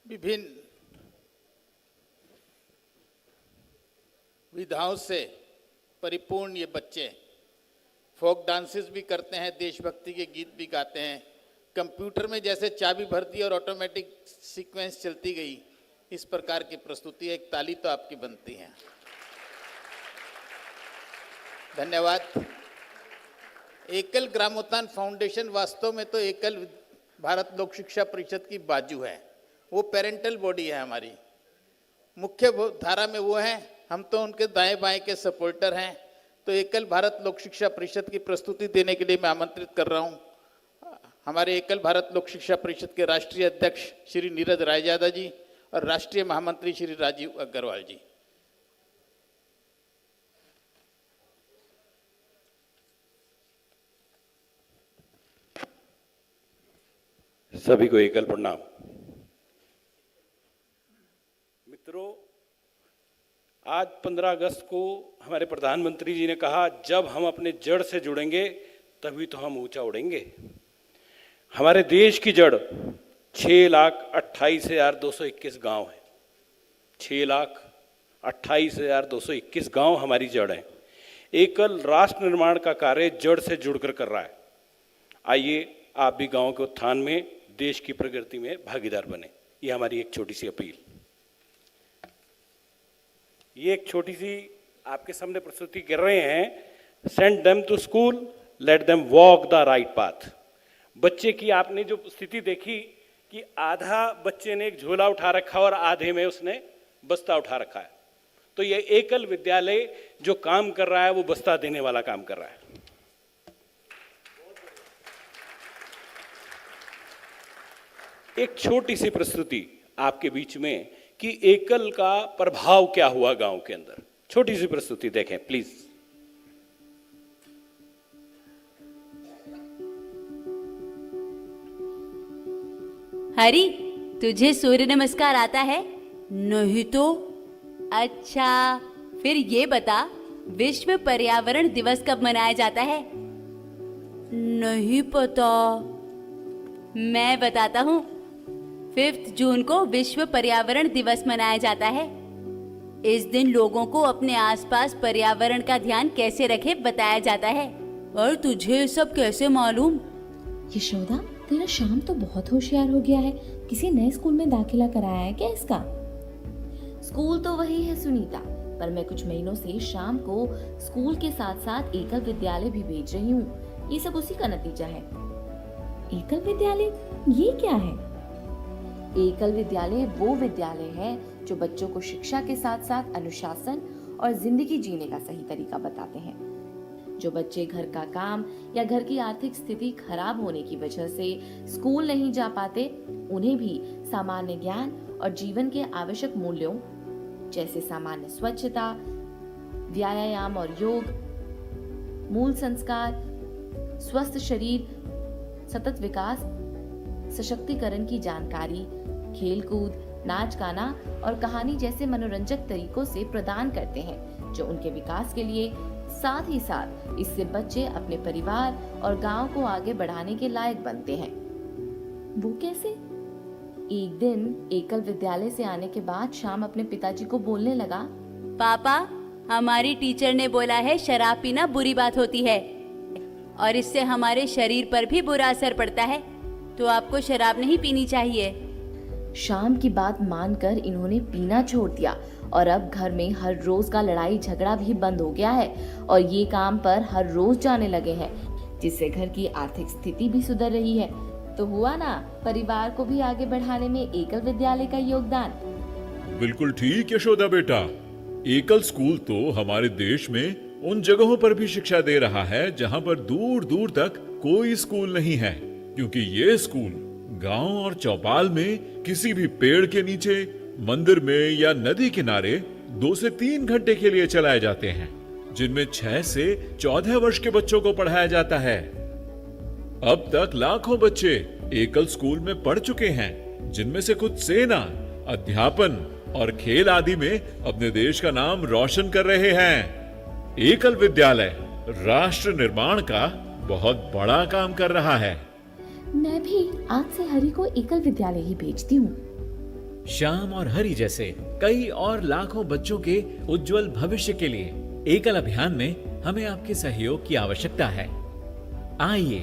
विभिन्न विधाओं से परिपूर्ण ये बच्चे फोक डांसेस भी करते हैं, देशभक्ति के गीत भी गाते हैं। कंप्यूटर में जैसे चाबी भर दी और ऑटोमेटिक सीक्वेंस चलती गई, इस प्रकार की प्रस्तुति, एक ताली तो आपकी बनती है। धन्यवाद। एकल ग्रामोत्थान फाउंडेशन वास्तव में तो एकल भारत लोक शिक्षा परिषद की बाजू है, वो पेरेंटल बॉडी है हमारी, मुख्य धारा में वो है, हम तो उनके दाएं बाएं के सपोर्टर हैं। तो एकल भारत लोक शिक्षा परिषद की प्रस्तुति देने के लिए मैं आमंत्रित कर रहा हूं हमारे एकल भारत लोक शिक्षा परिषद के राष्ट्रीय अध्यक्ष श्री नीरज रायजादा जी और राष्ट्रीय महामंत्री श्री राजीव अग्रवाल जी। सभी को एकल प्रणाम। मित्रों, आज 15 अगस्त को हमारे प्रधानमंत्री जी ने कहा, जब हम अपने जड़ से जुड़ेंगे तभी तो हम ऊंचा उड़ेंगे। हमारे देश की जड़ 6,28,221 गांव है। 6,28,221 गांव हमारी जड़ है। एकल राष्ट्र निर्माण का कार्य जड़ से जुड़कर कर रहा है। आइए आप भी गांव के उत्थान में, देश की प्रगति में भागीदार बने। ये हमारी एक छोटी सी अपील। ये एक छोटी सी आपके सामने प्रस्तुति कर रहे हैं। Send them to school, let them walk the right path. बच्चे की आपने जो स्थिति देखी कि आधा बच्चे ने एक झोला उठा रखा और आधे में उसने बस्ता उठा रखा है, तो ये एकल विद्यालय जो काम कर रहा है वो बस्ता देने वाला काम कर रहा है। एक छोटी सी प्रस्तुति आपके बीच में कि एकल का प्रभाव क्या हुआ गांव के अंदर। छोटी सी प्रस्तुति देखें प्लीज। हरी, तुझे सूर्य नमस्कार आता है? नहीं तो? अच्छा, फिर ये बता, विश्व पर्यावरण दिवस कब मनाया जाता है? नहीं पता। मैं बताता हूँ, 5 जून को विश्व पर्यावरण दिवस मनाया जाता है। इस दिन लोगों को अपने आसपास पर्यावरण का ध्यान कैसे रखें बताया जाता है। और तुझे सब कैसे मालूम? यशोदा, तेरा शाम तो बहुत होशियार हो गया है। किसी नए स्कूल में दाखिला कराया है क्या इसका? स्कूल तो वही है सुनीता, पर मैं कुछ महीनों से शाम को स्कूल के साथ साथ एकल विद्यालय भी भेज रही हूँ। ये सब उसी का नतीजा है। एकल विद्यालय, ये क्या है? एकल विद्यालय वो विद्यालय है जो बच्चों को शिक्षा के साथ साथ अनुशासन और जिंदगी जीने का सही तरीका बताते हैं। जो बच्चे घर का काम या घर की आर्थिक स्थिति खराब होने की वजह से स्कूल नहीं जा पाते, उन्हें भी सामान्य ज्ञान और जीवन के आवश्यक मूल्यों जैसे सामान्य स्वच्छता, व्यायाम और योग, मूल संस्कार, स्वस्थ शरीर, सतत विकास, सशक्तिकरण की जानकारी, खेलकूद, नाच गाना और कहानी जैसे मनोरंजक तरीकों से प्रदान करते हैं, जो उनके विकास के लिए, साथ ही साथ इससे बच्चे अपने परिवार और गांव को आगे बढ़ाने के लायक बनते हैं। वो कैसे? एक दिन एकल विद्यालय से आने के बाद शाम अपने पिताजी को बोलने लगा, पापा, हमारी टीचर ने बोला है शराब पीना बुरी बात होती है और इससे हमारे शरीर पर भी बुरा असर पड़ता है, तो आपको शराब नहीं पीनी चाहिए। शाम की बात मानकर इन्होंने पीना छोड़ दिया और अब घर में हर रोज का लड़ाई झगड़ा भी बंद हो गया है और ये काम पर हर रोज जाने लगे हैं, जिससे घर की आर्थिक स्थिति भी सुधर रही है। तो हुआ ना परिवार को भी आगे बढ़ाने में एकल विद्यालय का योगदान। बिल्कुल ठीक यशोदा बेटा, एकल स्कूल तो हमारे देश में उन जगहों पर भी शिक्षा दे रहा है जहां पर दूर दूर तक कोई स्कूल नहीं है, क्योंकि ये स्कूल गांव और चौपाल में किसी भी पेड़ के नीचे, मंदिर में या नदी किनारे 2 से 3 घंटे के लिए चलाए जाते हैं, जिनमें 6 से 14 वर्ष के बच्चों को पढ़ाया जाता है। अब तक लाखों बच्चे एकल स्कूल में पढ़ चुके हैं, जिनमें से कुछ सेना, अध्यापन और खेल आदि में अपने देश का नाम रोशन कर रहे हैं। एकल विद्यालय राष्ट्र निर्माण का बहुत बड़ा काम कर रहा है। मैं भी आज से हरी को एकल विद्यालय ही भेजती हूँ। श्याम और हरि जैसे कई और लाखों बच्चों के उज्जवल भविष्य के लिए एकल अभियान में हमें आपके सहयोग की आवश्यकता है। आइए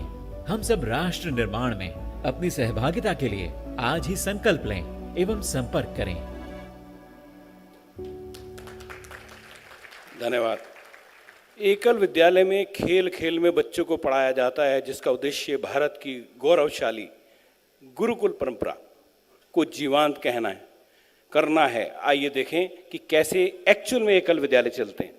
हम सब राष्ट्र निर्माण में अपनी सहभागिता के लिए आज ही संकल्प लें एवं संपर्क करें। धन्यवाद। एकल विद्यालय में खेल खेल में बच्चों को पढ़ाया जाता है, जिसका उद्देश्य भारत की गौरवशाली गुरुकुल परंपरा को जीवंत करना है। आइए देखें कि कैसे एक्चुअल में एकल विद्यालय चलते हैं।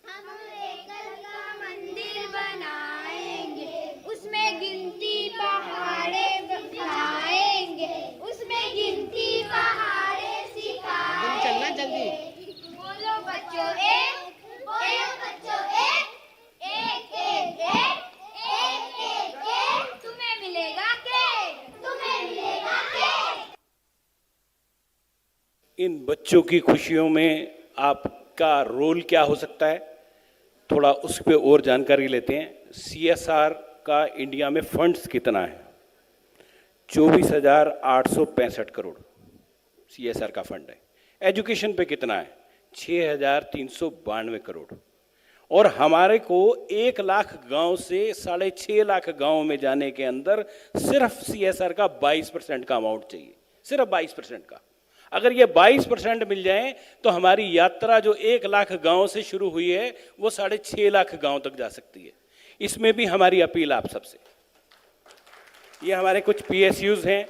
हम एकल का मंदिर बनाएंगे, उसमें गिनती पहाड़े बनाएंगे, उसमें गिनती पहाड़े सिखाएंगे। चलना जल्दी। बोलो बच्चों एक, बोलो बच्चों एक, एक एक एक, एक एक एक, तुम्हें मिलेगा केक, तुम्हें मिलेगा केक। इन बच्चों की खुशियों में आपका रोल क्या हो सकता है, थोड़ा उस पर और जानकारी लेते हैं। सीएसआर का इंडिया में फंड्स कितना है? 24,865 करोड़ सीएसआर का फंड है। एजुकेशन पे कितना है? 6,392 करोड़। और हमारे को 1 लाख गांव से 6.5 लाख गांव में जाने के अंदर सिर्फ सीएसआर का 22% का अमाउंट चाहिए, सिर्फ 22% का। अगर ये 22% मिल जाए तो हमारी यात्रा जो 1 लाख गांव से शुरू हुई है वो 6.5 लाख गांव तक जा सकती है। इसमें भी हमारी अपील आप सबसे, ये हमारे कुछ पीएसयूज हैं,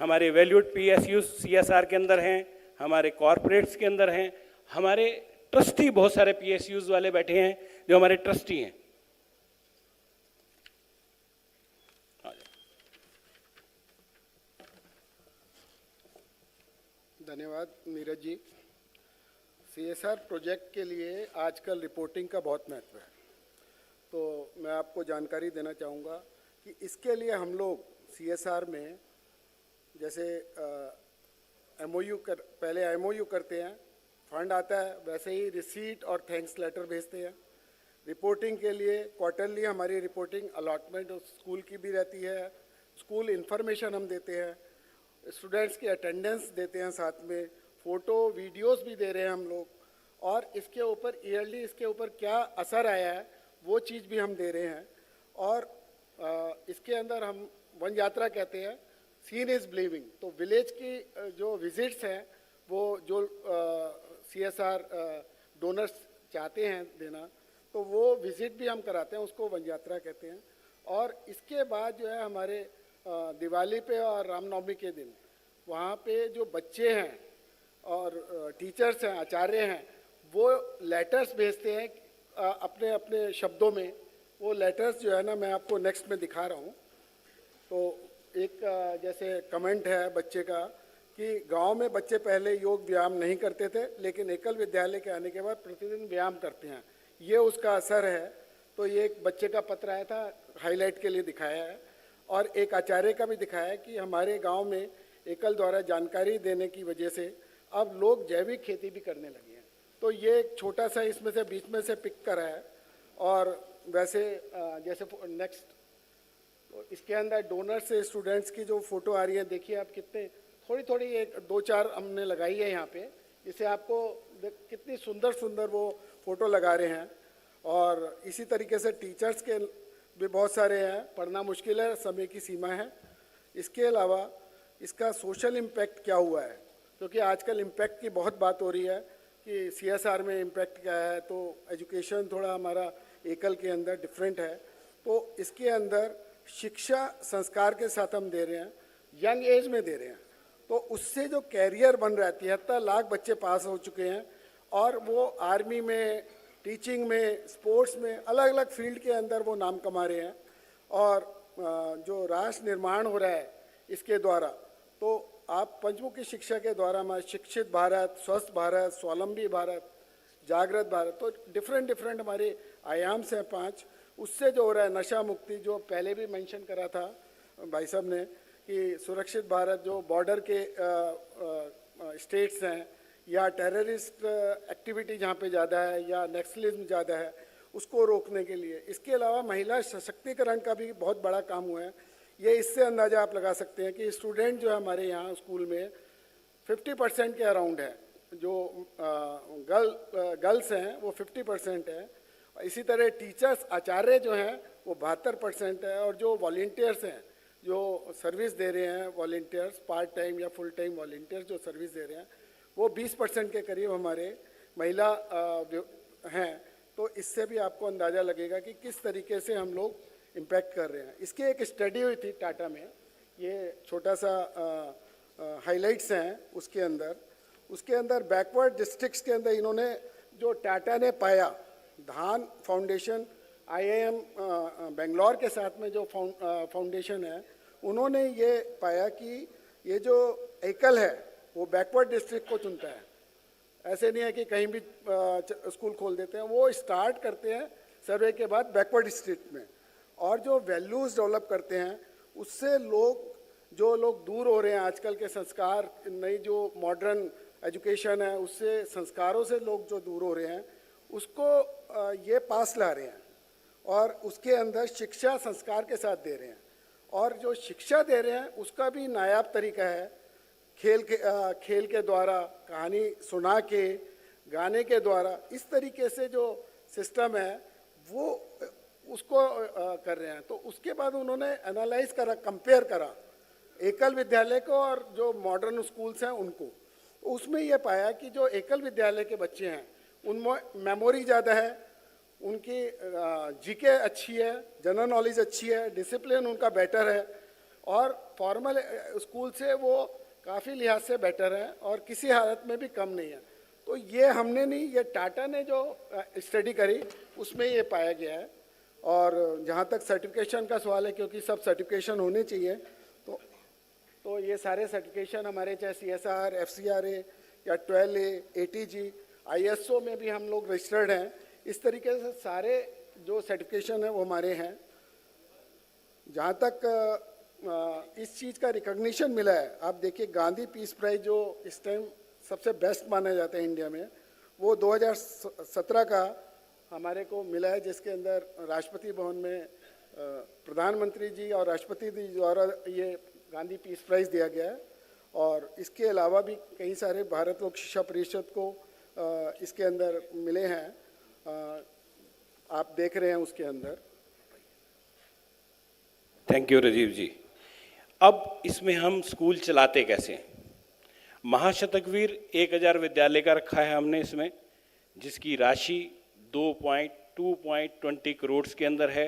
हमारे वैल्यूड पीएसयूज सीएसआर के अंदर हैं, हमारे कॉरपोरेट्स के अंदर हैं, हमारे ट्रस्टी बहुत सारे पीएसयूज वाले बैठे हैं जो हमारे ट्रस्टी हैं। धन्यवाद नीरज जी। सीएसआर प्रोजेक्ट के लिए आजकल रिपोर्टिंग का बहुत महत्व है, तो मैं आपको जानकारी देना चाहूँगा कि इसके लिए हम लोग सीएसआर में जैसे पहले एमओयू करते हैं, फंड आता है, वैसे ही रिसीट और थैंक्स लेटर भेजते हैं। रिपोर्टिंग के लिए क्वार्टरली हमारी रिपोर्टिंग अलॉटमेंट स्कूल की भी रहती है, स्कूल इन्फॉर्मेशन हम देते हैं, स्टूडेंट्स की अटेंडेंस देते हैं, साथ में फ़ोटो वीडियोस भी दे रहे हैं हम लोग, और इसके ऊपर ईयरली इसके ऊपर क्या असर आया है वो चीज़ भी हम दे रहे हैं। और इसके अंदर हम वन यात्रा कहते हैं, सीन इज़ बिलीविंग। तो विलेज की जो विजिट्स हैं वो जो सीएसआर डोनर्स चाहते हैं देना, तो वो विज़िट भी हम कराते हैं, उसको वन यात्रा कहते हैं। और इसके बाद जो है हमारे दिवाली पे और रामनवमी के दिन वहाँ पे जो बच्चे हैं और टीचर्स हैं, आचार्य हैं, वो लेटर्स भेजते हैं अपने अपने शब्दों में। वो लेटर्स जो है ना, मैं आपको नेक्स्ट में दिखा रहा हूँ। तो एक जैसे कमेंट है बच्चे का कि गांव में बच्चे पहले योग व्यायाम नहीं करते थे, लेकिन एकल विद्यालय के आने के बाद प्रतिदिन व्यायाम करते हैं, ये उसका असर है। तो ये एक बच्चे का पत्र आया था, हाईलाइट के लिए दिखाया है। और एक आचार्य का भी दिखाया है कि हमारे गांव में एकल द्वारा जानकारी देने की वजह से अब लोग जैविक खेती भी करने लगे हैं। तो ये एक छोटा सा इसमें से बीच में से पिक करा है। और वैसे जैसे नेक्स्ट, तो इसके अंदर डोनर से स्टूडेंट्स की जो फ़ोटो आ रही है, देखिए आप कितने थोड़ी थोड़ी 1-2-4 हमने लगाई है यहाँ पे, जिससे आपको कितनी सुंदर सुंदर वो फ़ोटो लगा रहे हैं। और इसी तरीके से टीचर्स के भी बहुत सारे हैं, पढ़ना मुश्किल है, समय की सीमा है। इसके अलावा इसका सोशल इम्पैक्ट क्या हुआ है, क्योंकि आजकल इम्पैक्ट की बहुत बात हो रही है कि सीएसआर में इम्पैक्ट क्या है। तो एजुकेशन थोड़ा हमारा एकल के अंदर डिफरेंट है, तो इसके अंदर शिक्षा संस्कार के साथ हम दे रहे हैं, यंग एज में दे रहे हैं। तो उससे जो कैरियर बन रहा है, 73 लाख बच्चे पास हो चुके हैं, और वो आर्मी में, टीचिंग में, स्पोर्ट्स में, अलग अलग फील्ड के अंदर वो नाम कमा रहे हैं। और जो राष्ट्र निर्माण हो रहा है इसके द्वारा, तो आप पंचमुखी शिक्षा के द्वारा हमारे शिक्षित भारत, स्वस्थ भारत, स्वावलंबी भारत, जागृत भारत, तो डिफरेंट हमारे आयाम्स हैं 5। उससे जो हो रहा है नशा मुक्ति, जो पहले भी मेंशन करा था भाई साहब ने कि सुरक्षित भारत, जो बॉर्डर के स्टेट्स हैं या टेररिस्ट एक्टिविटी जहाँ पे ज़्यादा है या नक्सलिज्म ज़्यादा है, उसको रोकने के लिए। इसके अलावा महिला सशक्तिकरण का भी बहुत बड़ा काम हुआ है ये इससे अंदाज़ा आप लगा सकते हैं कि स्टूडेंट जो है हमारे यहाँ स्कूल में 50% के अराउंड है, जो गर्ल्स हैं वो 50% है। इसी तरह टीचर्स आचार्य जो हैं वो 72% है, और जो वॉलंटियर्स हैं जो सर्विस दे रहे हैं, वॉलंटियर्स पार्ट टाइम या फुल टाइम वॉलंटियर्स जो सर्विस दे रहे हैं वो 20% के करीब हमारे महिला हैं। तो इससे भी आपको अंदाज़ा लगेगा कि किस तरीके से हम लोग इम्पैक्ट कर रहे हैं। इसकी एक स्टडी हुई थी टाटा में, ये छोटा सा हाइलाइट्स हैं उसके अंदर बैकवर्ड डिस्ट्रिक्ट्स के अंदर इन्होंने जो टाटा ने पाया, धान फाउंडेशन IIM बेंगलोर के साथ में जो फाउंडेशन है, उन्होंने ये पाया कि ये जो एकल है वो बैकवर्ड डिस्ट्रिक्ट को चुनता है। ऐसे नहीं है कि कहीं भी स्कूल खोल देते हैं, वो स्टार्ट करते हैं सर्वे के बाद बैकवर्ड डिस्ट्रिक्ट में, और जो वैल्यूज़ डेवलप करते हैं उससे जो लोग दूर हो रहे हैं आजकल के संस्कार, नई जो मॉडर्न एजुकेशन है उससे, संस्कारों से लोग जो दूर हो रहे हैं उसको ये पास ला रहे हैं, और उसके अंदर शिक्षा संस्कार के साथ दे रहे हैं। और जो शिक्षा दे रहे हैं उसका भी नायाब तरीका है, खेल के द्वारा, कहानी सुना के, गाने के द्वारा, इस तरीके से जो सिस्टम है वो उसको कर रहे हैं। तो उसके बाद उन्होंने एनालाइज करा, कंपेयर करा एकल विद्यालय को और जो मॉडर्न स्कूल्स हैं उनको। उसमें ये पाया कि जो एकल विद्यालय के बच्चे हैं उनमें मेमोरी ज़्यादा है, उनकी जीके अच्छी है, जनरल नॉलेज अच्छी है, डिसिप्लिन उनका बेटर है, और फॉर्मल स्कूल से वो काफ़ी लिहाज से बेटर है और किसी हालत में भी कम नहीं है। तो ये हमने नहीं, ये टाटा ने जो स्टडी करी उसमें ये पाया गया है। और जहाँ तक सर्टिफिकेशन का सवाल है, क्योंकि सब सर्टिफिकेशन होने चाहिए, तो ये सारे सर्टिफिकेशन हमारे चाहे CSR, FCRA या 12A, ATG, ISO में भी हम लोग रजिस्टर्ड हैं। इस तरीके से सारे जो सर्टिफिकेशन है वो हमारे हैं। जहाँ तक इस चीज़ का रिकॉग्निशन मिला है, आप देखिए गांधी पीस प्राइज जो इस टाइम सबसे बेस्ट माना जाता है इंडिया में, वो 2017 का हमारे को मिला है, जिसके अंदर राष्ट्रपति भवन में प्रधानमंत्री जी और राष्ट्रपति जी द्वारा ये गांधी पीस प्राइज दिया गया है। और इसके अलावा भी कई सारे भारत लोक शिक्षा परिषद को इसके अंदर मिले हैं, आप देख रहे हैं उसके अंदर। थैंक यू राजीव जी। अब इसमें हम स्कूल चलाते कैसे हैं? महाशतकवीर 1000 विद्यालय का रखा है हमने इसमें, जिसकी राशि 2.20 करोड़ के अंदर है।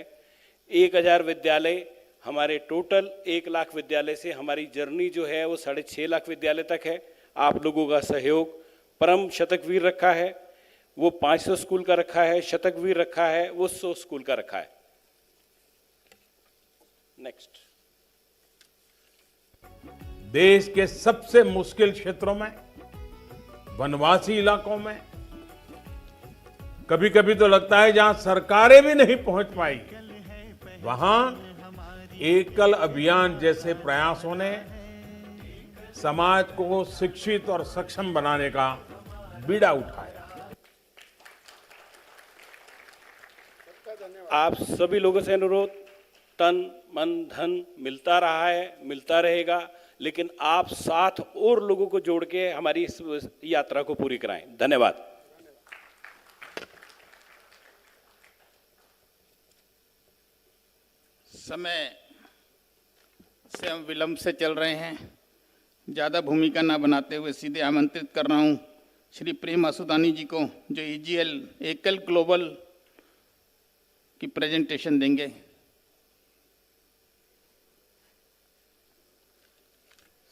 1000 विद्यालय हमारे टोटल 1 लाख विद्यालय से हमारी जर्नी जो है वो 6.5 लाख विद्यालय तक है। आप लोगों का सहयोग, परम शतकवीर रखा है वो 500 स्कूल का रखा है, शतकवीर रखा है वो 100 स्कूल का रखा है। नेक्स्ट। देश के सबसे मुश्किल क्षेत्रों में, वनवासी इलाकों में, कभी कभी तो लगता है जहां सरकारें भी नहीं पहुंच पाई, वहां एकल अभियान जैसे प्रयासों ने समाज को शिक्षित और सक्षम बनाने का बीड़ा उठाया। आप सभी लोगों से अनुरोध, तन मन धन मिलता रहा है, मिलता रहेगा, लेकिन आप साथ और लोगों को जोड़ के हमारी इस यात्रा को पूरी कराएं। धन्यवाद। समय से हम विलंब से चल रहे हैं, ज़्यादा भूमिका ना बनाते हुए सीधे आमंत्रित कर रहा हूँ श्री प्रेम असुदानी जी को, जो EGL एकल ग्लोबल की प्रेजेंटेशन देंगे।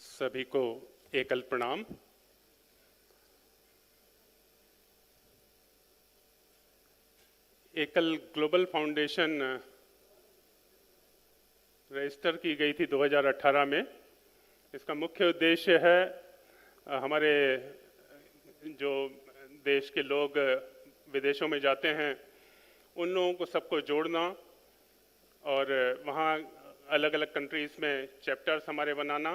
सभी को एकल प्रणाम। एकल ग्लोबल फाउंडेशन रजिस्टर की गई थी 2018 में। इसका मुख्य उद्देश्य है हमारे जो देश के लोग विदेशों में जाते हैं उन लोगों को सबको जोड़ना, और वहाँ अलग अलग कंट्रीज़ में चैप्टर्स हमारे बनाना,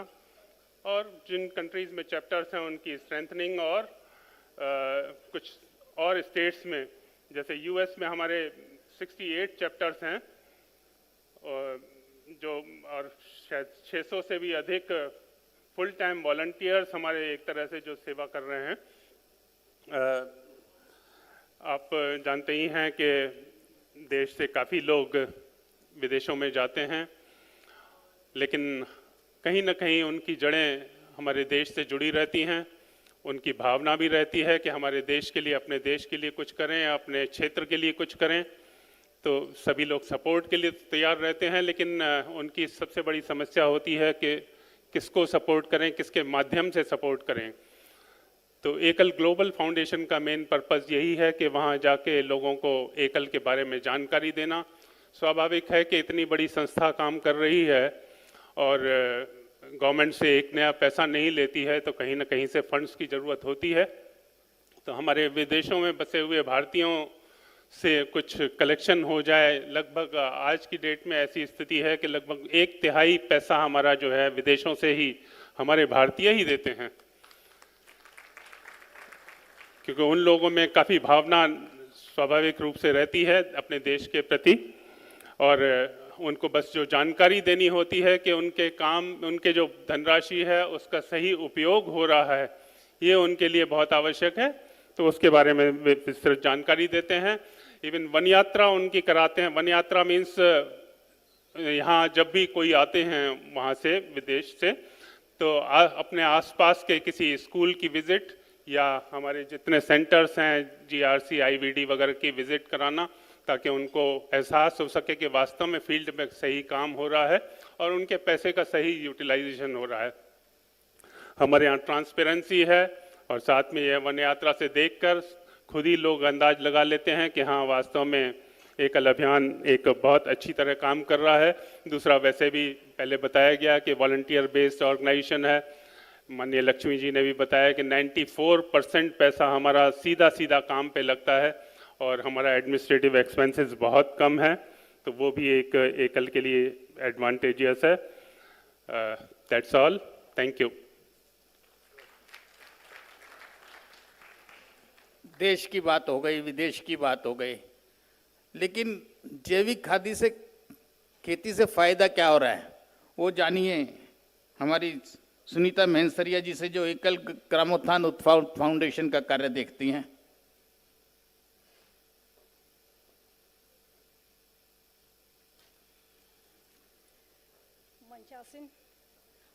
और जिन कंट्रीज़ में चैप्टर्स हैं उनकी स्ट्रेंथनिंग, और कुछ और स्टेट्स में जैसे US में हमारे 68 चैप्टर्स हैं, और जो और शायद 600 से भी अधिक फुल टाइम वॉलंटियर्स हमारे एक तरह से जो सेवा कर रहे हैं। आप जानते ही हैं कि देश से काफ़ी लोग विदेशों में जाते हैं, लेकिन कहीं ना कहीं उनकी जड़ें हमारे देश से जुड़ी रहती हैं। उनकी भावना भी रहती है कि हमारे देश के लिए, अपने देश के लिए कुछ करें, अपने क्षेत्र के लिए कुछ करें। तो सभी लोग सपोर्ट के लिए तैयार रहते हैं, लेकिन उनकी सबसे बड़ी समस्या होती है कि किसको सपोर्ट करें, किसके माध्यम से सपोर्ट करें। तो एकल ग्लोबल फाउंडेशन का मेन पर्पस यही है कि वहाँ जाके लोगों को एकल के बारे में जानकारी देना। स्वाभाविक है कि इतनी बड़ी संस्था काम कर रही है और गवर्नमेंट से एक नया पैसा नहीं लेती है, तो कहीं ना कहीं से फंड्स की ज़रूरत होती है। तो हमारे विदेशों में बसे हुए भारतीयों से कुछ कलेक्शन हो जाए। लगभग आज की डेट में ऐसी स्थिति है कि लगभग 1/3 पैसा हमारा जो है विदेशों से ही हमारे भारतीय ही देते हैं, क्योंकि उन लोगों में काफ़ी भावना स्वाभाविक रूप से रहती है अपने देश के प्रति, और उनको बस जो जानकारी देनी होती है कि उनके काम, उनके जो धनराशि है उसका सही उपयोग हो रहा है, ये उनके लिए बहुत आवश्यक है। तो उसके बारे में विस्तृत जानकारी देते हैं। इवन वन यात्रा उनकी कराते हैं। वन यात्रा मीन्स यहाँ जब भी कोई आते हैं वहाँ से, विदेश से, तो अपने आसपास के किसी स्कूल की विज़िट या हमारे जितने सेंटर्स हैं GRC, IVD वगैरह की विज़िट कराना, ताकि उनको एहसास हो सके कि वास्तव में फील्ड में सही काम हो रहा है और उनके पैसे का सही यूटिलाइजेशन हो रहा है। हमारे यहाँ ट्रांसपेरेंसी है, और साथ में यह वन यात्रा से देखकर खुद ही लोग अंदाज लगा लेते हैं कि हाँ, वास्तव में एकल अभियान एक बहुत अच्छी तरह काम कर रहा है। दूसरा, वैसे भी पहले बताया गया कि वॉलंटियर बेस्ड ऑर्गेनाइजेशन है। माननीय लक्ष्मी जी ने भी बताया कि 94% पैसा हमारा सीधा सीधा काम पे लगता है और हमारा एडमिनिस्ट्रेटिव एक्सपेंसेस बहुत कम है, तो वो भी एक एकल के लिए एडवांटेजियस है। That's all, thank you. देश की बात हो गई, विदेश की बात हो गई, लेकिन जैविक खादी से, खेती से फायदा क्या हो रहा है वो जानिए हमारी सुनीता मेहनसरिया जी से, जो एकल ग्रामोत्थान फाउंडेशन का कार्य देखती हैं। मंचासन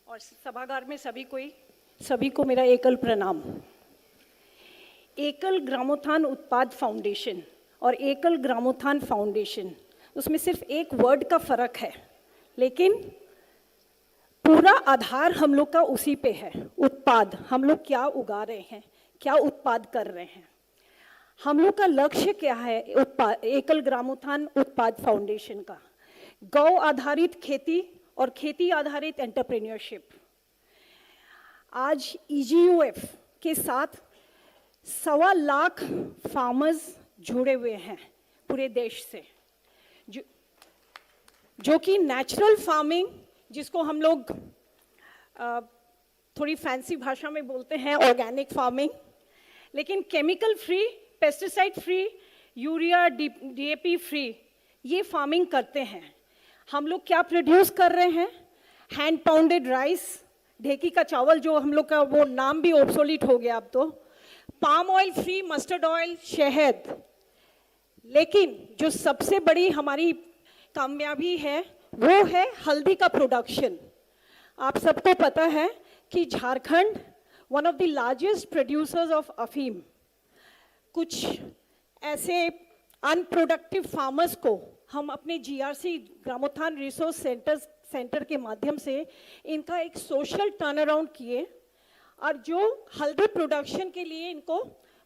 और सभागार में सभी को मेरा एकल प्रणाम। एकल ग्रामोत्थान उत्पाद फाउंडेशन और एकल ग्रामोत्थान फाउंडेशन, उसमें सिर्फ एक वर्ड का फर्क है, लेकिन पूरा आधार हम लोग का उसी पे है। उत्पाद, हम लोग क्या उगा रहे हैं, क्या उत्पाद कर रहे हैं, हम लोग का लक्ष्य क्या है एकल ग्रामोत्थान उत्पाद फाउंडेशन का। गौ आधारित खेती और खेती आधारित एंटरप्रेन्योरशिप। आज EGUF के साथ 1.25 लाख फार्मर्स जुड़े हुए हैं पूरे देश से, जो कि नेचुरल फार्मिंग, जिसको हम लोग थोड़ी फैंसी भाषा में बोलते हैं ऑर्गेनिक फार्मिंग, लेकिन chemical free, pesticide free, urea DAP free ये फार्मिंग करते हैं। हम लोग क्या प्रोड्यूस कर रहे हैं? हैंड पाउंडेड राइस, ढेकी का चावल, जो हम लोग का वो नाम भी ऑब्सोलीट हो गया अब तो, palm oil free, mustard oil, शहद। लेकिन जो सबसे बड़ी हमारी कामयाबी है वो है हल्दी का प्रोडक्शन। आप सबको पता है कि Jharkhand one of the largest producers of अफीम। कुछ ऐसे अनप्रोडक्टिव फार्मर्स को हम अपने GRC ग्रामोत्थान रिसोर्स सेंटर के माध्यम से इनका एक सोशल टर्न अराउंड किए और जो हल्दी प्रोडक्शन के लिए इनको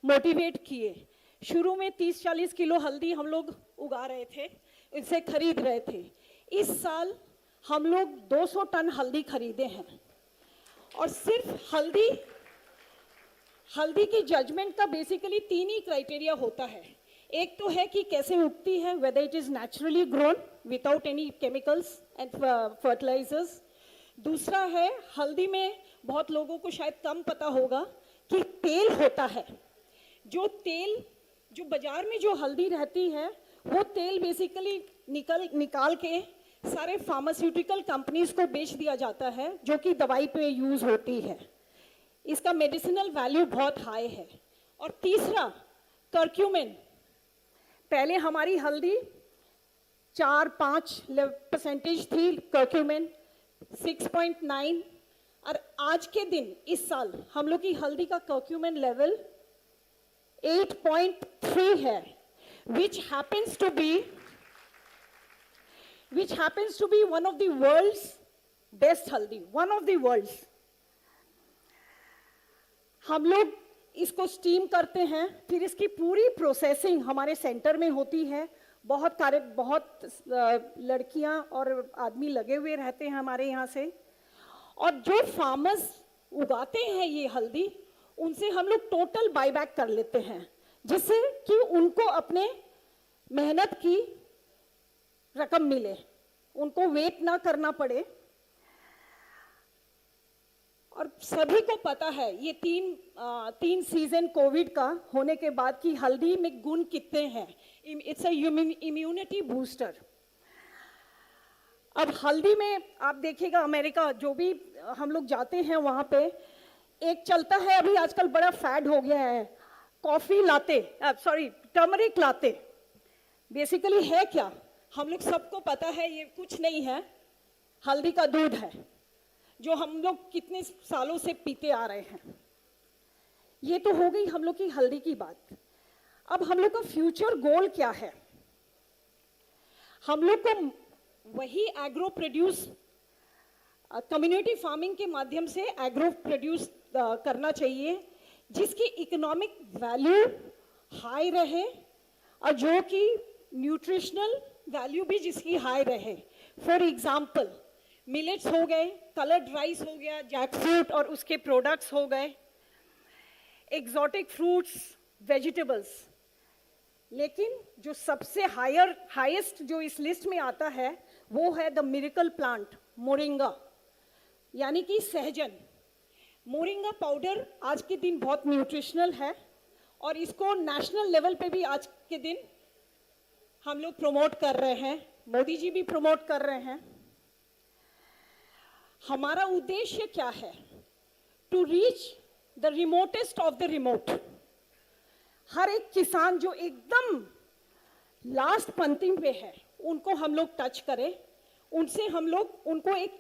मोटिवेट किए। शुरू में 30-40 किलो हल्दी हम लोग उगा रहे थे, इनसे खरीद रहे थे। इस साल हम लोग 200 टन हल्दी खरीदे हैं। और सिर्फ हल्दी की जजमेंट का बेसिकली 3 ही क्राइटेरिया होता है। एक तो है कि कैसे उगती है, whether it is naturally grown without any chemicals and fertilizers. दूसरा है, हल्दी में बहुत लोगों को शायद कम पता होगा कि तेल होता है। जो बाजार में जो हल्दी रहती है वो तेल बेसिकली निकाल के सारे फार्मास्यूटिकल कंपनीज को बेच दिया जाता है जो कि दवाई पे यूज होती है। इसका मेडिसिनल वैल्यू बहुत हाई है। और तीसरा कर्क्यूमिन, पहले हमारी हल्दी 4-5% थी कर्क्यूमिन, 6.9, और आज के दिन इस साल हम लोग की हल्दी का कर्क्यूमिन लेवल 8.3 है, which happens to be one of the world's best haldi, one of the world's। हम लोग इसको स्टीम करते हैं, फिर इसकी पूरी प्रोसेसिंग हमारे सेंटर में होती है। बहुत लड़कियां और आदमी लगे हुए रहते हैं हमारे यहाँ से, और जो फार्मर्स उगाते हैं ये हल्दी, उनसे हम लोग टोटल बायबैक कर लेते हैं, जिससे कि उनको अपने मेहनत की रकम मिले, उनको वेट ना करना पड़े। और सभी को पता है ये तीन सीजन कोविड का होने के बाद की हल्दी में गुण कितने हैं। It's a immunity booster. अब हल्दी में आप देखिएगा, अमेरिका जो भी हम लोग जाते हैं वहाँ पे एक चलता है, अभी आजकल बड़ा फैड हो गया है, कॉफी लाते, टर्मरिक लाते। बेसिकली है क्या, हम लोग सबको पता है ये कुछ नहीं है, हल्दी का दूध है जो हम लोग कितने सालों से पीते आ रहे हैं। ये तो हो गई हम लोग की हल्दी की बात। अब हम लोग का फ्यूचर गोल क्या है? हम लोग को वही एग्रो प्रोड्यूस कम्युनिटी फार्मिंग के माध्यम से एग्रो प्रोड्यूस करना चाहिए, जिसकी इकोनॉमिक वैल्यू हाई रहे और जो कि न्यूट्रिशनल वैल्यू भी जिसकी हाई रहे। फॉर एग्जाम्पल मिलेट्स हो गए, कलर्ड राइस हो गया, जैकफ्रूट और उसके प्रोडक्ट्स हो गए, एग्जॉटिक फ्रूट्स, वेजिटेबल्स। लेकिन जो सबसे हाईएस्ट जो इस लिस्ट में आता है वो है द मिरेकल प्लांट मोरिंगा, यानी कि सहजन। मोरिंगा पाउडर आज के दिन बहुत न्यूट्रिशनल है और इसको नेशनल लेवल पे भी आज के दिन हम लोग प्रमोट कर रहे हैं, मोदी जी भी प्रमोट कर रहे हैं। हमारा उद्देश्य क्या है? To reach the remotest of the remote. हर एक किसान जो एकदम लास्ट पंक्ति पे है उनको हम लोग टच करें, उनसे हम लोग उनको एक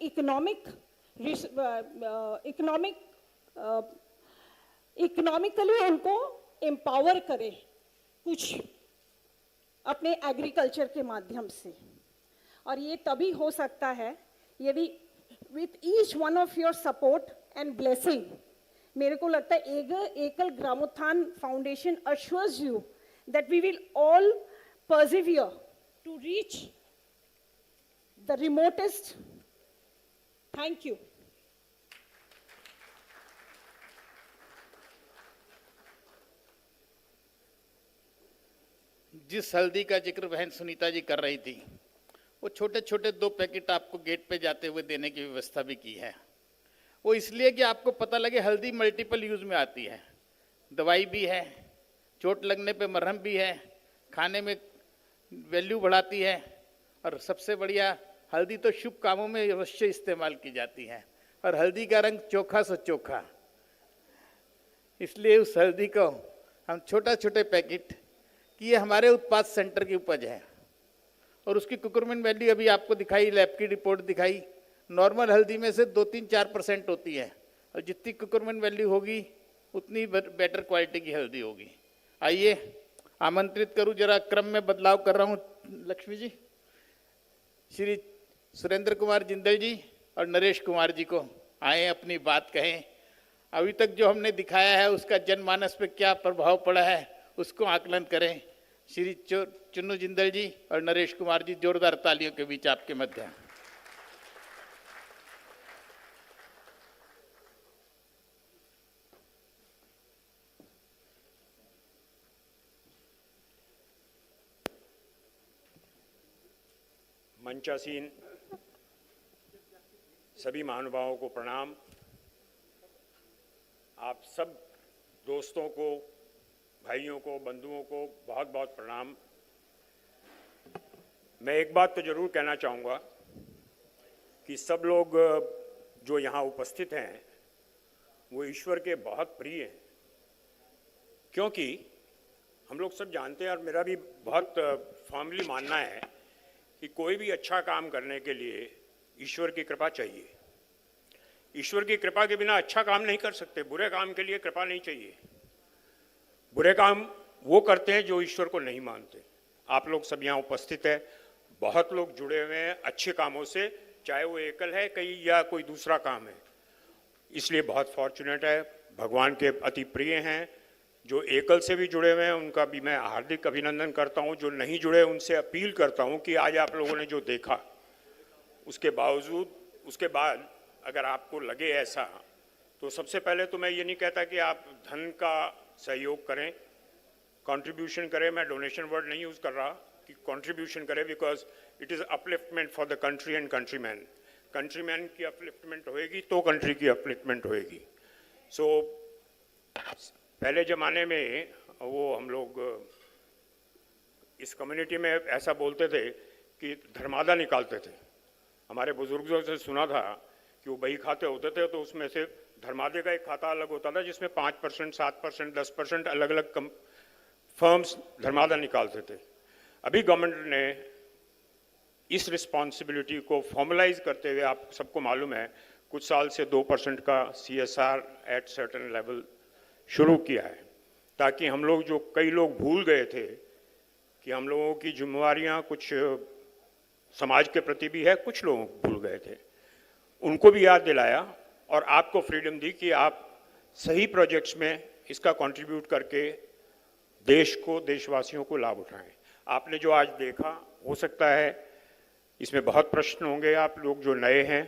इकोनॉमिकली उनको एम्पावर करें कुछ अपने एग्रीकल्चर के माध्यम से। और ये तभी हो सकता है यदि with each one of your support and blessing, मेरे को लगता है एकल ग्रामोत्थान foundation assures you that we will all persevere to reach the remotest. Thank you. जिस हल्दी का जिक्र बहन सुनीता जी कर रही थी, वो छोटे छोटे 2 पैकेट आपको गेट पे जाते हुए देने की व्यवस्था भी की है। वो इसलिए कि आपको पता लगे हल्दी मल्टीपल यूज में आती है, दवाई भी है, चोट लगने पे मरहम भी है, खाने में वैल्यू बढ़ाती है, और सबसे बढ़िया हल्दी तो शुभ कामों में अवश्य इस्तेमाल की जाती है। और हल्दी का रंग चोखा सो चोखा, इसलिए उस हल्दी को हम छोटे पैकेट कि ये हमारे उत्पाद सेंटर की उपज है और उसकी कुकुरमिन वैल्यू अभी आपको दिखाई, लैब की रिपोर्ट दिखाई, नॉर्मल हल्दी में से 2-3-4% होती है, और जितनी कुकुरमिन वैल्यू होगी उतनी बेटर क्वालिटी की हल्दी होगी। आइए आमंत्रित करूं, जरा क्रम में बदलाव कर रहा हूं, लक्ष्मी जी, श्री सुरेंद्र कुमार जिंदल जी और नरेश कुमार जी को आए अपनी बात कहें। अभी तक जो हमने दिखाया है उसका जनमानस पे क्या प्रभाव पड़ा है उसको आकलन करें। श्री चुन्नू जिंदल जी और नरेश कुमार जी, जोरदार तालियों के बीच आपके मध्य। मंचासीन सभी महानुभावों को प्रणाम। आप सब दोस्तों को, भाइयों को, बंधुओं को बहुत बहुत प्रणाम। मैं एक बात तो जरूर कहना चाहूँगा कि सब लोग जो यहाँ उपस्थित हैं वो ईश्वर के बहुत प्रिय हैं, क्योंकि हम लोग सब जानते हैं और मेरा भी बहुत फॉर्मली मानना है कि कोई भी अच्छा काम करने के लिए ईश्वर की कृपा चाहिए। ईश्वर की कृपा के बिना अच्छा काम नहीं कर सकते। बुरे काम के लिए कृपा नहीं चाहिए। बुरे काम वो करते हैं जो ईश्वर को नहीं मानते। आप लोग सब यहाँ उपस्थित हैं, बहुत लोग जुड़े हुए हैं अच्छे कामों से, चाहे वो एकल है कहीं या कोई दूसरा काम है, इसलिए बहुत फॉर्चुनेट है, भगवान के अति प्रिय हैं। जो एकल से भी जुड़े हुए हैं उनका भी मैं हार्दिक अभिनंदन करता हूं। जो नहीं जुड़े उनसे अपील करता हूं कि आज आप लोगों ने जो देखा उसके बावजूद, उसके बाद अगर आपको लगे ऐसा, तो सबसे पहले तो मैं ये नहीं कहता कि आप धन का सहयोग करें, कंट्रीब्यूशन करें। मैं डोनेशन वर्ड नहीं यूज़ कर रहा कि कंट्रीब्यूशन करें, because it is upliftment for the country and countryman. Countryman की अपलिफ्टमेंट होएगी तो कंट्री की अपलिफ्टमेंट होएगी। सो पहले ज़माने में वो हम लोग इस कम्युनिटी में ऐसा बोलते थे कि धर्मादा निकालते थे। हमारे बुजुर्गों से सुना था कि वो बही खाते होते थे, तो उसमें से धर्मादे का एक खाता अलग होता था जिसमें 5%, 7%, 10% अलग अलग फर्म्स धर्मादा निकालते थे। अभी गवर्नमेंट ने इस रिस्पॉन्सिबिलिटी को फॉर्मलाइज करते हुए, आप सबको मालूम है, कुछ साल से 2% का CSR एट सर्टेन लेवल शुरू किया है, ताकि हम लोग, जो कई लोग भूल गए थे कि हम लोगों की जिम्मेवारियां कुछ समाज के प्रति भी है, कुछ लोग भूल गए थे, उनको भी याद दिलाया और आपको फ्रीडम दी कि आप सही प्रोजेक्ट्स में इसका कंट्रीब्यूट करके देश को, देशवासियों को लाभ उठाएं। आपने जो आज देखा, हो सकता है इसमें बहुत प्रश्न होंगे। आप लोग जो नए हैं,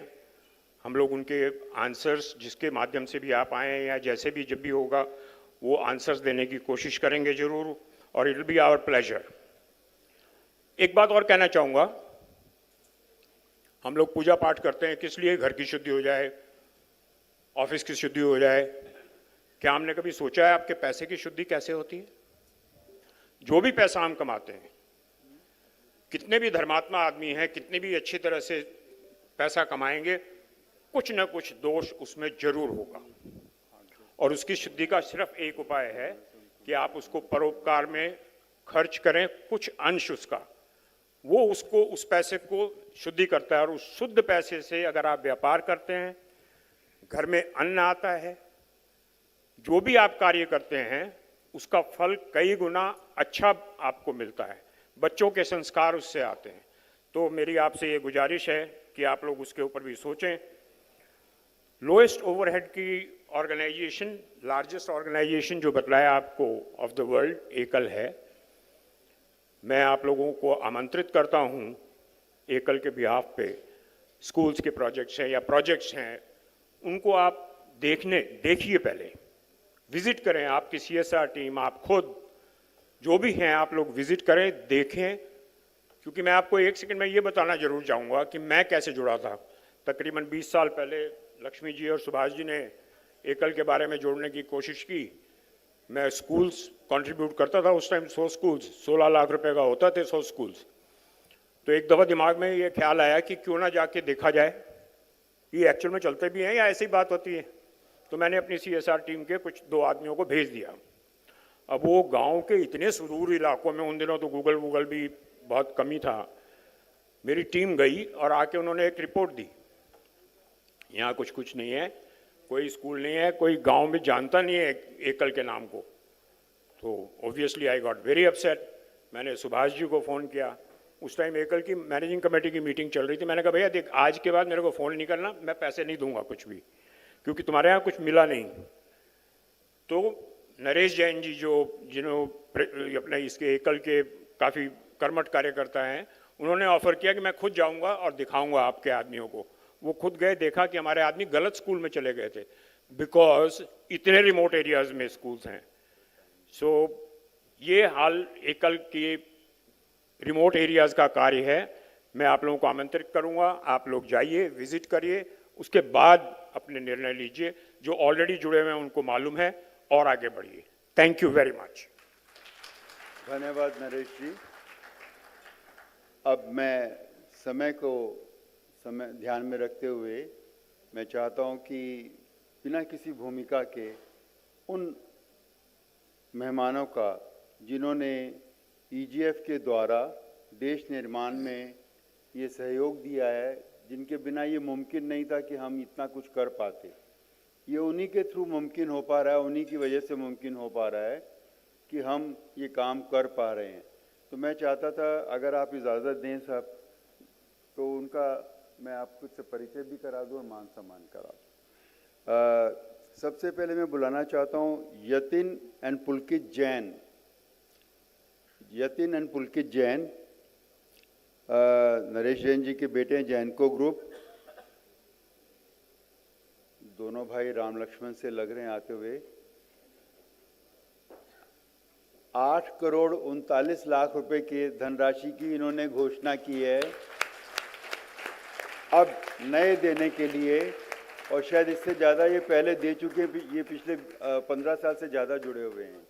हम लोग उनके आंसर्स, जिसके माध्यम से भी आप आए हैं या जैसे भी जब भी होगा, वो आंसर्स देने की कोशिश करेंगे जरूर, और it will be our pleasure. एक बात और कहना चाहूँगा, हम लोग पूजा पाठ करते हैं किस लिए? घर की शुद्धि हो जाए, ऑफिस की शुद्धि हो जाए। क्या हमने कभी सोचा है आपके पैसे की शुद्धि कैसे होती है? जो भी पैसा हम कमाते हैं, कितने भी धर्मात्मा आदमी हैं, कितनी भी अच्छी तरह से पैसा कमाएंगे, कुछ न कुछ दोष उसमें जरूर होगा, और उसकी शुद्धि का सिर्फ एक उपाय है कि आप उसको परोपकार में खर्च करें, कुछ अंश उसका, वो उसको, उस पैसे को शुद्धि करता है। और उस शुद्ध पैसे से अगर आप व्यापार करते हैं, घर में अन्न आता है, जो भी आप कार्य करते हैं उसका फल कई गुना अच्छा आपको मिलता है। बच्चों के संस्कार उससे आते हैं। तो मेरी आपसे ये गुजारिश है कि आप लोग उसके ऊपर भी सोचें। लोएस्ट ओवरहेड की ऑर्गेनाइजेशन, लार्जेस्ट ऑर्गेनाइजेशन जो बतलाया आपको ऑफ द वर्ल्ड, एकल है। मैं आप लोगों को आमंत्रित करता हूं, एकल के बिहाफ पे स्कूल्स के प्रोजेक्ट्स हैं या प्रोजेक्ट्स हैं, उनको आप देखिए, पहले विजिट करें। आपकी CSR टीम, आप खुद जो भी हैं, आप लोग विजिट करें, देखें। क्योंकि मैं आपको एक सेकंड में ये बताना जरूर चाहूँगा कि मैं कैसे जुड़ा था। तकरीबन 20 साल पहले लक्ष्मी जी और सुभाष जी ने एकल के बारे में जोड़ने की कोशिश की। मैं स्कूल्स कंट्रीब्यूट करता था उस टाइम, 100 स्कूल्स, 16 लाख रुपए का होता थे 100 स्कूल्स। तो एक दफ़ा दिमाग में ये ख्याल आया कि क्यों ना जाके देखा जाए ये एक्चुअल में चलते भी हैं या ऐसी बात होती है। तो मैंने अपनी CSR टीम के कुछ 2 आदमियों को भेज दिया। अब वो गांव के इतने सुदूर इलाकों में, उन दिनों तो गूगल भी बहुत कमी था, मेरी टीम गई और आके उन्होंने एक रिपोर्ट दी, यहाँ कुछ नहीं है, कोई स्कूल नहीं है, कोई गांव में जानता नहीं है एकल के नाम को। तो obviously I got very upset. मैंने सुभाष जी को फ़ोन किया। उस टाइम एकल की मैनेजिंग कमेटी की मीटिंग चल रही थी। मैंने कहा भैया देख, आज के बाद मेरे को फ़ोन नहीं करना, मैं पैसे नहीं दूंगा कुछ भी, क्योंकि तुम्हारे यहाँ कुछ मिला नहीं। तो नरेश जैन जी, जिन्होंने अपने इसके एकल के काफ़ी कर्मठ कार्यकर्ता हैं, उन्होंने ऑफर किया कि मैं खुद जाऊंगा और दिखाऊंगा आपके आदमियों को। वो खुद गए, देखा कि हमारे आदमी गलत स्कूल में चले गए थे, बिकॉज इतने रिमोट एरियाज में स्कूल्स हैं। सो ये हाल एकल के रिमोट एरियाज का कार्य है। मैं आप लोगों को आमंत्रित करूंगा, आप लोग जाइए, विजिट करिए, उसके बाद अपने निर्णय लीजिए। जो ऑलरेडी जुड़े हुए हैं उनको मालूम है, और आगे बढ़िए। Thank you very much. धन्यवाद नरेश जी। अब मैं समय को समय ध्यान में रखते हुए मैं चाहता हूं कि बिना किसी भूमिका के उन मेहमानों का जिन्होंने ईजीएफ के द्वारा देश निर्माण में ये सहयोग दिया है, जिनके बिना ये मुमकिन नहीं था कि हम इतना कुछ कर पाते, ये उन्हीं के थ्रू मुमकिन हो पा रहा है, उन्हीं की वजह से मुमकिन हो पा रहा है कि हम ये काम कर पा रहे हैं। तो मैं चाहता था अगर आप इजाज़त दें साहब, तो उनका मैं आपको से परिचय भी करा दूँ और मान सम्मान करा दूँ। सबसे पहले मैं बुलाना चाहता हूँ यतिन एंड पुलकित जैन। यतिन एंड पुलकित जैन नरेश जैन जी के बेटे हैं, जैनको ग्रुप। दोनों भाई राम लक्ष्मण से लग रहे हैं आते हुए। 8 करोड़ 39 लाख रुपए की धनराशि की इन्होंने घोषणा की है अब नए देने के लिए, और शायद इससे ज़्यादा ये पहले दे चुके हैं। ये पिछले 15 साल से ज़्यादा जुड़े हुए हैं।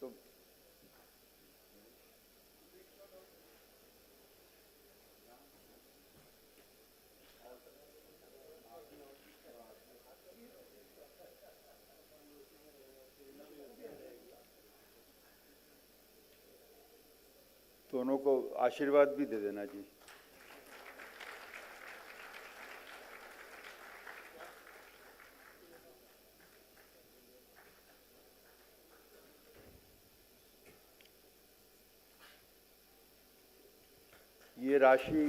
तो दोनों को आशीर्वाद भी दे देना जी। ये राशि,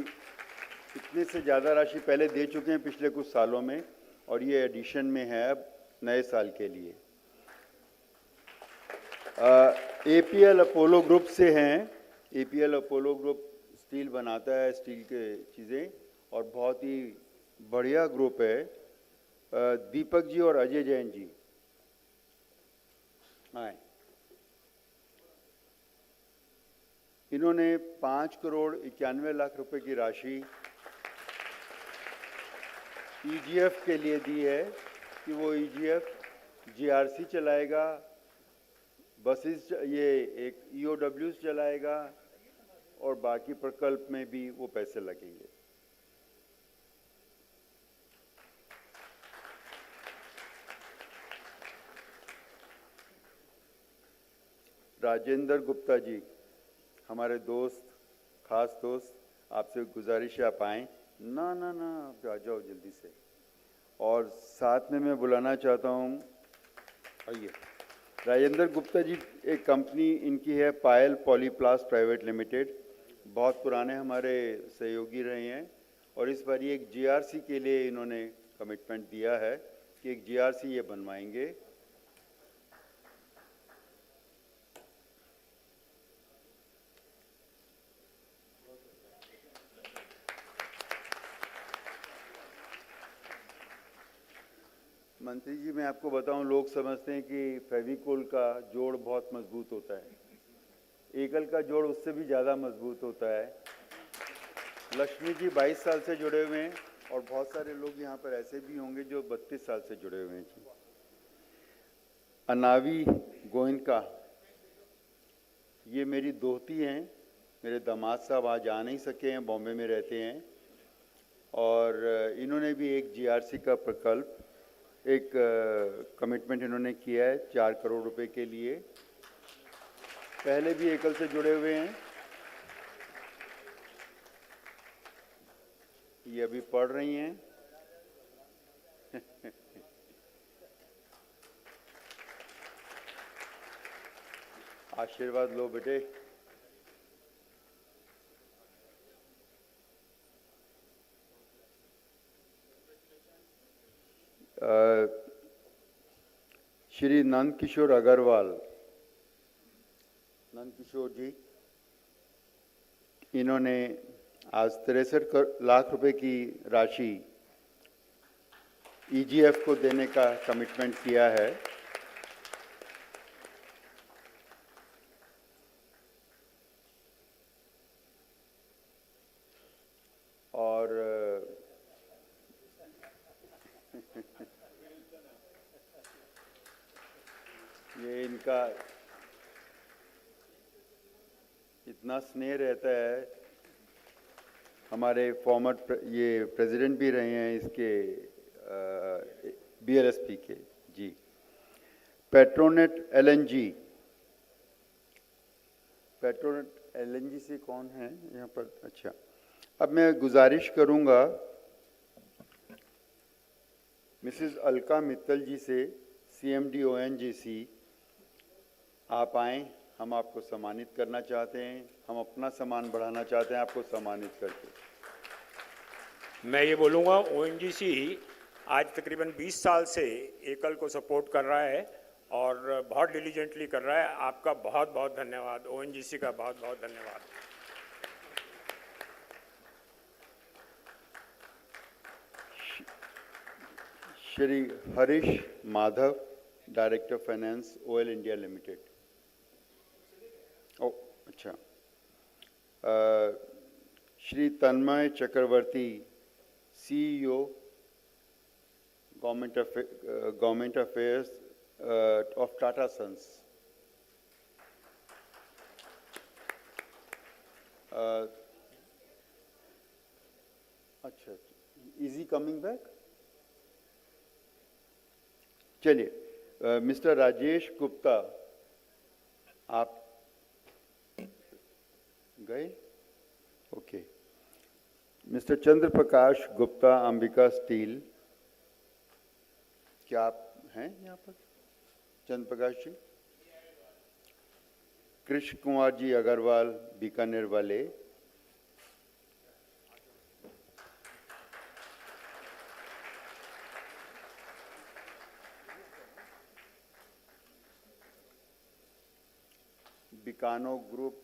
इतने से ज़्यादा राशि पहले दे चुके हैं पिछले कुछ सालों में, और ये एडिशन में है अब नए साल के लिए। एपीएल अपोलो ग्रुप से हैं। एपीएल अपोलो ग्रुप स्टील बनाता है, स्टील के चीज़ें, और बहुत ही बढ़िया ग्रुप है। दीपक जी और अजय जैन जी आए। इन्होंने 5 करोड़ 91 लाख रुपए की राशि ईजीएफ के लिए दी है कि वो ईजीएफ जीआरसी चलाएगा, बसेस, ये एक ईओडब्ल्यूज चलाएगा, और बाकी प्रकल्प में भी वो पैसे लगेंगे। राजेंद्र गुप्ता जी, हमारे दोस्त, खास दोस्त, आपसे गुजारिश है आप आएँ। ना ना ना, आप आ जाओ जल्दी से। और साथ में मैं बुलाना चाहता हूँ, आइए, राजेंद्र गुप्ता जी, एक कंपनी इनकी है पायल पॉलीप्लास्ट प्राइवेट लिमिटेड। बहुत पुराने हमारे सहयोगी रहे हैं, और इस बार ये एक जीआरसी के लिए इन्होंने कमिटमेंट दिया है कि एक जीआरसी ये बनवाएंगे। मंत्री जी, मैं आपको बताऊं, लोग समझते हैं कि फेविकोल का जोड़ बहुत मजबूत होता है। एकल का जोड़ उससे भी ज़्यादा मजबूत होता है। लक्ष्मी जी 22 साल से जुड़े हुए हैं, और बहुत सारे लोग यहाँ पर ऐसे भी होंगे जो 32 साल से जुड़े हुए हैं जी। अनावी गोइनका, ये मेरी दोहती हैं। मेरे दामाद साहब आज आ नहीं सके हैं, बॉम्बे में रहते हैं, और इन्होंने भी एक जीआरसी का प्रकल्प, एक कमिटमेंट इन्होंने किया है 4 करोड़ रुपए के लिए। पहले भी एकल से जुड़े हुए हैं। ये अभी पढ़ रही हैं। आशीर्वाद लो बेटे। श्री नंद किशोर अग्रवाल, नंद किशोर जी, इन्होंने आज 63 लाख रुपए की राशि ईजीएफ को देने का कमिटमेंट किया है। और ये इनका इतना स्नेह रहता है हमारे फॉर्मर ये प्रेसिडेंट भी रहे हैं इसके BLSP के जी। पेट्रोनेट LNG, पेट्रोनेट LNG से कौन है यहाँ पर? अच्छा, अब मैं गुजारिश करूँगा मिसेस अलका मित्तल जी से, CMD ONGC, आप आएँ, हम आपको सम्मानित करना चाहते हैं, हम अपना सम्मान बढ़ाना चाहते हैं आपको सम्मानित करके। मैं ये बोलूँगा ONGC आज तकरीबन 20 साल से एकल को सपोर्ट कर रहा है और बहुत डिलीजेंटली कर रहा है। आपका बहुत बहुत धन्यवाद, ONGC का बहुत बहुत धन्यवाद। Shri Harish Madhav, director finance OIL India limited. Oh अच्छा, Shri Tanmay Chakraborty, CEO government affairs of Tata Sons. अच्छा, इज ही कमिंग बैक? चलिए, मिस्टर राजेश गुप्ता, आप गए? Okay. Mister Chandra Prakash Gupta, Ambika steel, क्या आप हैं यहाँ पर? चंद्र प्रकाश जी। कृष्ण कुमार जी अग्रवाल, बीकानेर वाले। बीकानो ग्रुप,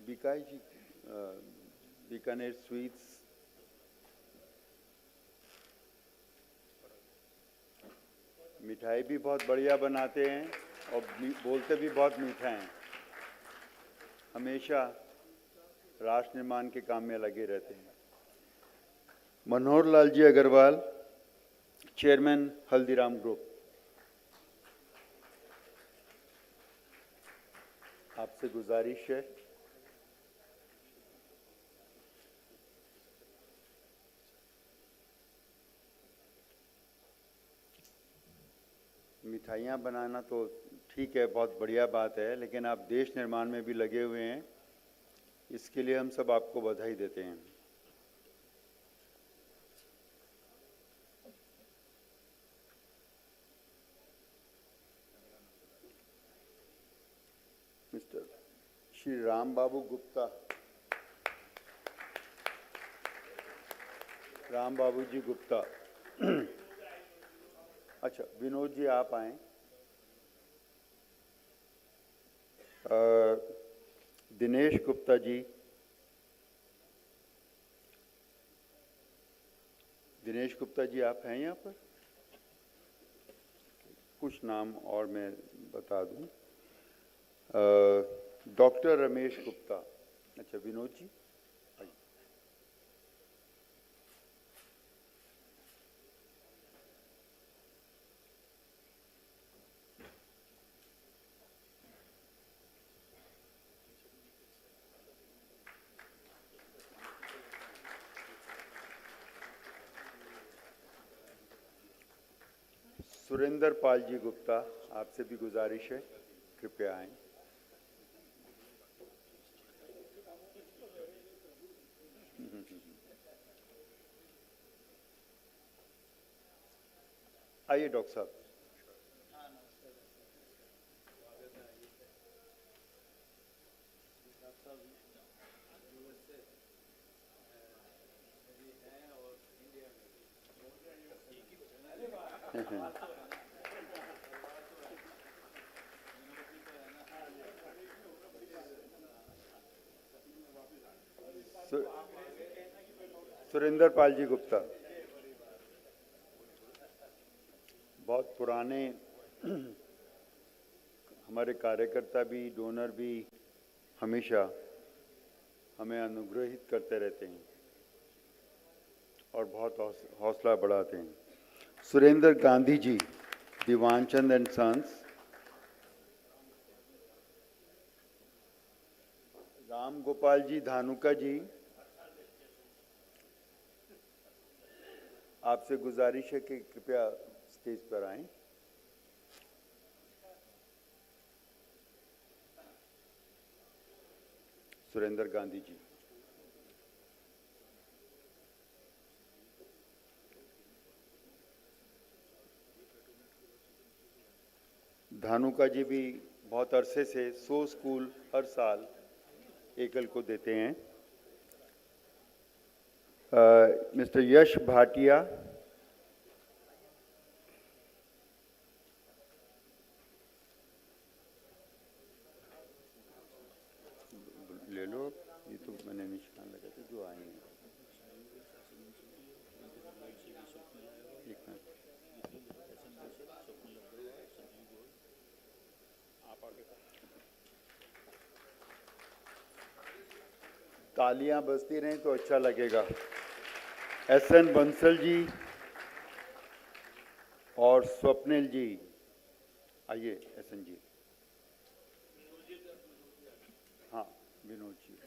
बीकाई जी, बीकानेर स्वीट्स, मिठाई भी बहुत बढ़िया बनाते हैं और बोलते भी बहुत मीठा हैं। हमेशा राष्ट्र निर्माण के काम में लगे रहते हैं। मनोहर लाल जी अग्रवाल, चेयरमैन हल्दीराम ग्रुप, आपसे गुजारिश है मिठाइयाँ बनाना तो ठीक है, बहुत बढ़िया बात है, लेकिन आप देश निर्माण में भी लगे हुए हैं, इसके लिए हम सब आपको बधाई देते हैं। मिस्टर श्री राम बाबू गुप्ता, राम बाबू जी गुप्ता। अच्छा, विनोद जी आप आए। दिनेश गुप्ता जी, दिनेश गुप्ता जी आप हैं यहाँ पर? कुछ नाम और मैं बता दूं। डॉक्टर रमेश गुप्ता। अच्छा, विनोद जी आइए। सुरेंद्र पाल जी गुप्ता, आपसे भी गुजारिश है, कृपया आएं। आइए डॉक्टर साहब। सुरेंद्र पाल जी गुप्ता बहुत पुराने हमारे कार्यकर्ता भी, डोनर भी, हमेशा हमें अनुग्रहित करते रहते हैं और बहुत हौसला बढ़ाते हैं। Surendra Gandhi ji, Diwanchand and sons. राम राम गोपाल जी धानुका जी, आपसे गुजारिश है कि कृपया स्टेज पर आएं। सुरेंद्र गांधी जी, धानुका जी भी बहुत अरसे से 100 स्कूल हर साल एकल को देते हैं। मिस्टर यश भाटिया, ले लो, ये तो मैंने निशान लगा था जो आए हैं। तालियां बजती रहें तो अच्छा लगेगा। एसएन बंसल जी और स्वप्निल जी, आइए एसएन जी। हाँ, विनोद जी।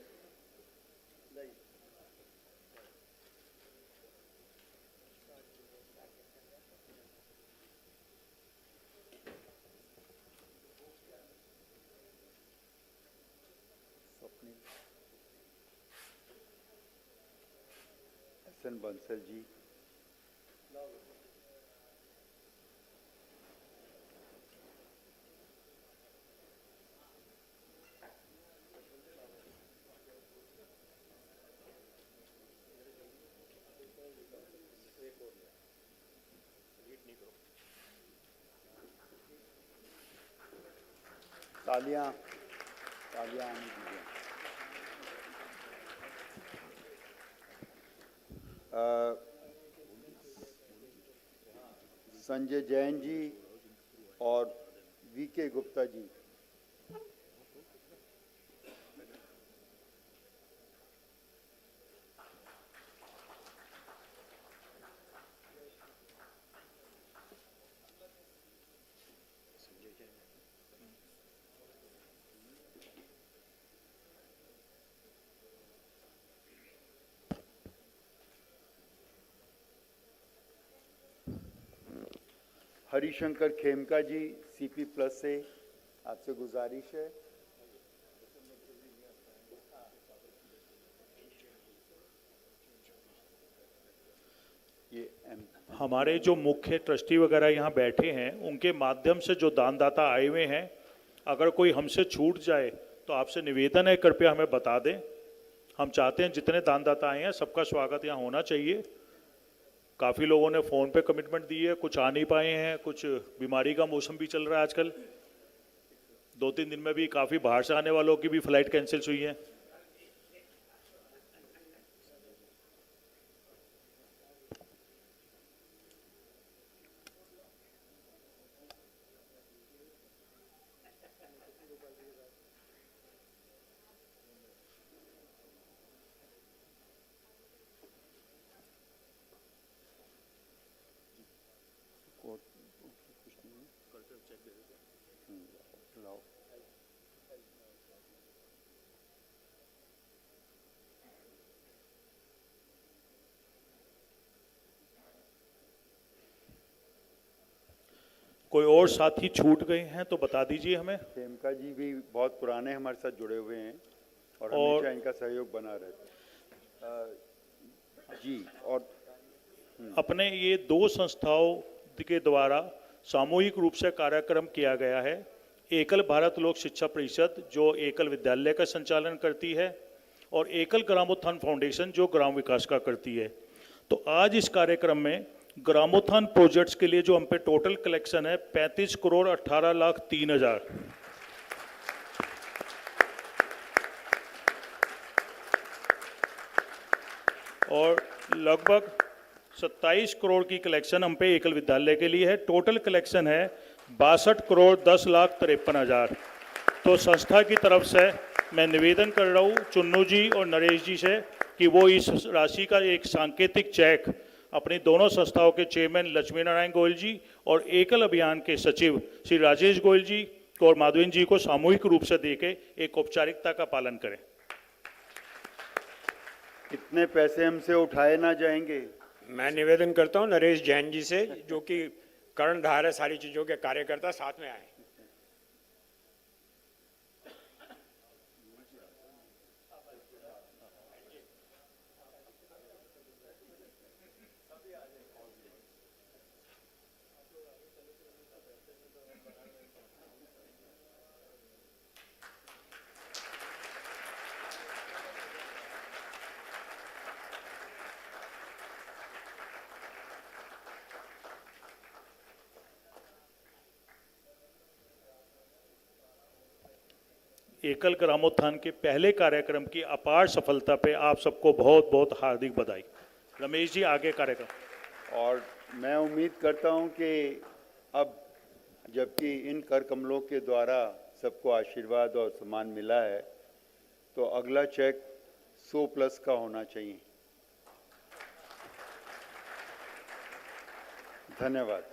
स्वप्निल, एसएन बंसल जी, तालियां आने दीजिए। संजय जैन जी और वीके गुप्ता जी, हरिशंकर खेमका जी सीपी प्लस से, आपसे गुजारिश है। ये हमारे जो मुख्य ट्रस्टी वगैरह यहाँ बैठे हैं, उनके माध्यम से जो दानदाता आए हुए हैं, अगर कोई हमसे छूट जाए तो आपसे निवेदन है कृपया हमें बता दें। हम चाहते हैं जितने दानदाता आए हैं सबका स्वागत यहाँ होना चाहिए। काफ़ी लोगों ने फ़ोन पे कमिटमेंट दी है, कुछ आ नहीं पाए हैं, कुछ बीमारी का मौसम भी चल रहा है आजकल। 2-3 दिन में भी काफ़ी बाहर से आने वालों की भी फ़्लाइट कैंसिल हुई है। कोई और साथी छूट गए हैं तो बता दीजिए हमें। खेमका जी भी बहुत पुराने हमारे साथ जुड़े हुए हैं और हमेशा इनका सहयोग बना रहता है। जी, और अपने ये 2 संस्थाओं के द्वारा सामूहिक रूप से कार्यक्रम किया गया है। एकल भारत लोक शिक्षा परिषद जो एकल विद्यालय का संचालन करती है और एकल ग्रामोत्थान फाउंडेशन जो ग्राम विकास का करती है। तो आज इस कार्यक्रम में ग्रामोत्थान प्रोजेक्ट्स के लिए जो हम पे टोटल कलेक्शन है 35,18,03,000 और लगभग 27 करोड़ की कलेक्शन हम पे एकल विद्यालय के लिए है। टोटल कलेक्शन है 62,10,53,000। तो संस्था की तरफ से मैं निवेदन कर रहा हूँ चुन्नू जी और नरेश जी से कि वो इस राशि का एक सांकेतिक चेक अपनी दोनों संस्थाओं के चेयरमैन लक्ष्मी नारायण गोयल जी और एकल अभियान के सचिव श्री राजेश गोयल जी और माधवेंद्र जी को सामूहिक रूप से देके एक औपचारिकता का पालन करें। इतने पैसे हमसे उठाए ना जाएंगे। मैं निवेदन करता हूं नरेश जैन जी से, जो कि कर्णधार है सारी चीजों के, कार्यकर्ता साथ में आए। एकल ग्रामोत्थान के पहले कार्यक्रम की अपार सफलता पे आप सबको बहुत बहुत हार्दिक बधाई। रमेश जी, आगे कार्यक्रम। और मैं उम्मीद करता हूं कि अब जबकि इन कर कमलों के द्वारा सबको आशीर्वाद और सम्मान मिला है, तो अगला चेक 100+ का होना चाहिए। धन्यवाद।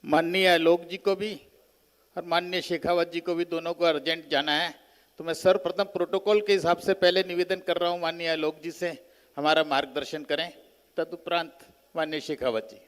माननीय आलोक जी को भी और माननीय शेखावत जी को भी, दोनों को अर्जेंट जाना है, तो मैं सर्वप्रथम प्रोटोकॉल के हिसाब से पहले निवेदन कर रहा हूं माननीय आलोक जी से हमारा मार्गदर्शन करें, तदुपरांत माननीय शेखावत जी।